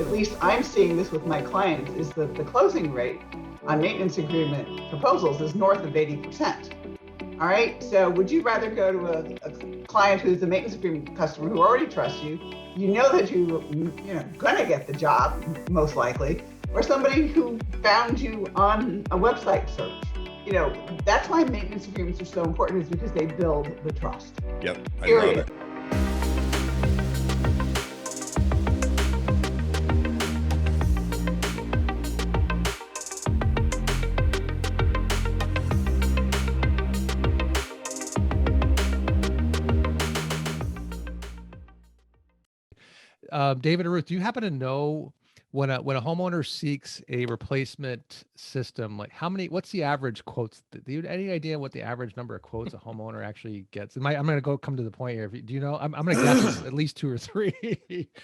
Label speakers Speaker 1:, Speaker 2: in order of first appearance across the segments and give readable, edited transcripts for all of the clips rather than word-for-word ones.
Speaker 1: at least I'm seeing this with my clients, is that the closing rate on maintenance agreement proposals is north of 80%. All right, so would you rather go to a client who's a maintenance agreement customer who already trusts you, you know that you're gonna get the job, most likely, or somebody who found you on a website search? That's why maintenance agreements are so important, is because they build the trust.
Speaker 2: Yep, I
Speaker 1: Period.
Speaker 2: love it.
Speaker 3: David or Ruth, do you happen to know when a homeowner seeks a replacement system, like what's the average quotes? Do you have any idea what the average number of quotes a homeowner actually gets? I'm going to come to the point here. Do you know? I'm going to guess it's at least 2 or 3.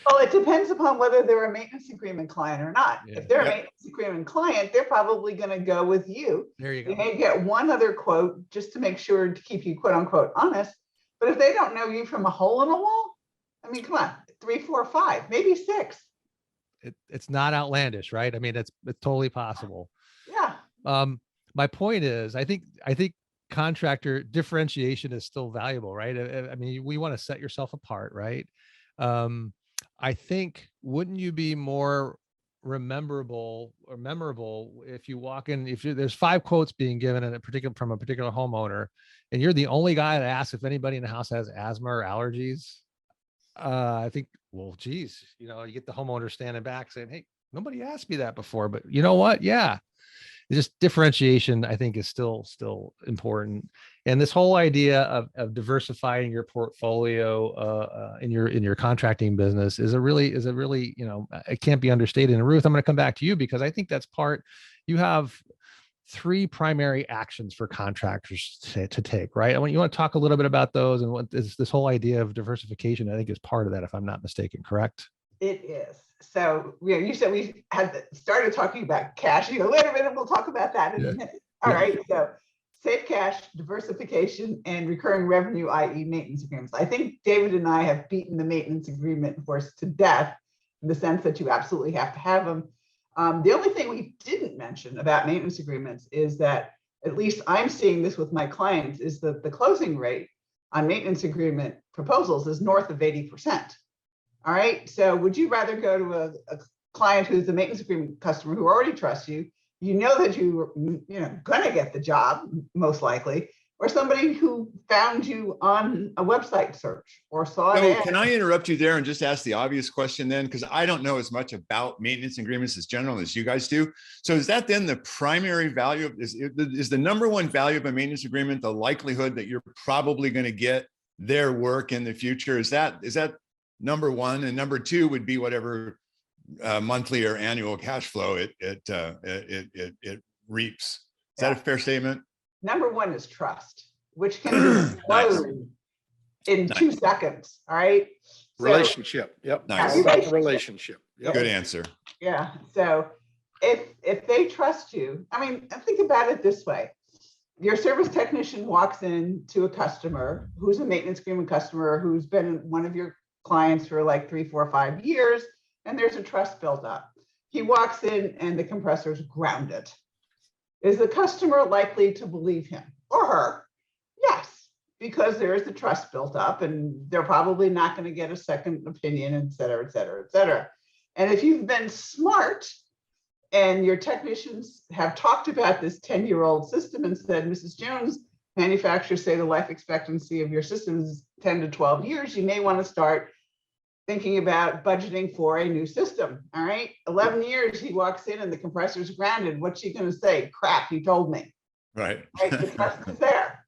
Speaker 1: Well, it depends upon whether they're a maintenance agreement client or not.
Speaker 3: Yeah.
Speaker 1: If they're a maintenance agreement client, they're probably going to go with you.
Speaker 3: There you go.
Speaker 1: You may get one other quote just to make sure to keep you quote unquote honest. But if they don't know you from a hole in a wall, I mean, come on, 3, 4, 5, maybe 6.
Speaker 3: It's not outlandish, right? I mean, it's totally possible.
Speaker 1: Yeah.
Speaker 3: My point is, I think contractor differentiation is still valuable, right? I mean, we want to set yourself apart, right? I think, wouldn't you be more memorable if you walk in, there's 5 quotes being given from a particular homeowner, and you're the only guy that asks if anybody in the house has asthma or allergies? I think, well, geez, you get the homeowner standing back saying, hey, nobody asked me that before, but you know what? Yeah. Just differentiation, I think, is still important. And this whole idea of diversifying your portfolio in your contracting business is a really, it can't be understated. And Ruth, I'm going to come back to you, because I think that's you have 3 primary actions for contractors to take, right? You want to talk a little bit about those, and what is this whole idea of diversification, I think, is part of that, if I'm not mistaken, correct?
Speaker 1: It is. So you said we had started talking about cash. Wait a minute, we'll talk about that in a minute. All right. So safe cash, diversification, and recurring revenue, i.e. maintenance agreements. I think David and I have beaten the maintenance agreement horse to death, in the sense that you absolutely have to have them. The only thing we didn't mention about maintenance agreements is that, at least I'm seeing this with my clients, is that the closing rate on maintenance agreement proposals is north of 80%. All right. So would you rather go to a client who's a maintenance agreement customer who already trusts you, you know that you're going to get the job, most likely, or somebody who found you on a website search or saw an ad?
Speaker 2: Can I interrupt you there and just ask the obvious question then? Because I don't know as much about maintenance agreements as general as you guys do. So is that then the primary value? Is the number one value of a maintenance agreement the likelihood that you're probably going to get their work in the future? Is that number one? And number 2 would be whatever monthly or annual cash flow it reaps. Is that a fair statement?
Speaker 1: Number 1 is trust, which can be exploded in 2 seconds. All right.
Speaker 4: Relationship. Yep.
Speaker 2: Nice.
Speaker 4: Relationship. Yep.
Speaker 2: Good answer.
Speaker 1: Yeah. So if they trust you, I mean, think about it this way. Your service technician walks in to a customer who's a maintenance agreement customer, who's been one of your clients for like 3, 4, 5 years, and there's a trust built up. He walks in and the compressor's grounded. Is the customer likely to believe him or her? Yes, because there is the trust built up, and they're probably not going to get a second opinion, et cetera, et cetera, et cetera. And if you've been smart and your technicians have talked about this 10-year-old system and said, Mrs. Jones, manufacturers say the life expectancy of your system is 10 to 12 years, you may want to start thinking about budgeting for a new system. All right. 11 years, he walks in and the compressor's grounded. What's she going to say? Crap, you told me.
Speaker 2: Right.
Speaker 1: Right. The trust is there.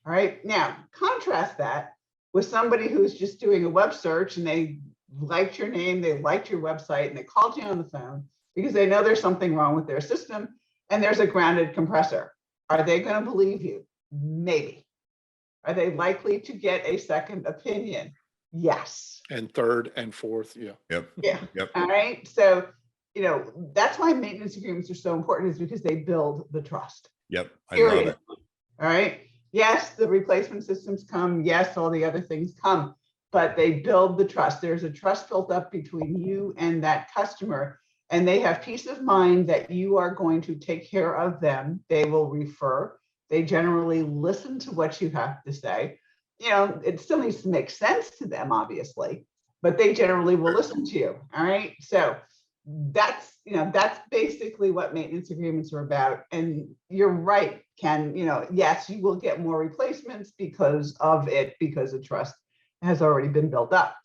Speaker 1: All right. Now, contrast that with somebody who's just doing a web search, and they liked your name, they liked your website, and they called you on the phone because they know there's something wrong with their system and there's a grounded compressor. Are they going to believe you? Maybe. Are they likely to get a second opinion? Yes.
Speaker 4: And third and fourth. Yeah.
Speaker 2: Yep.
Speaker 1: Yeah.
Speaker 2: Yep.
Speaker 1: All right. So, that's why maintenance agreements are so important, is because they build the trust.
Speaker 2: Yep. I
Speaker 1: Period.
Speaker 2: love it.
Speaker 1: All right. Yes, the replacement systems come. Yes, all the other things come. but they build the trust. There's a trust built up between you and that customer, and they have peace of mind that you are going to take care of them. They will refer. They generally listen to what you have to say. You know, it still needs to make sense to them, obviously, but they generally will listen to you. All right. So that's, you know, that's basically what maintenance agreements are about. And you're right, Ken, you know, yes, you will get more replacements because of it, because the trust has already been built up.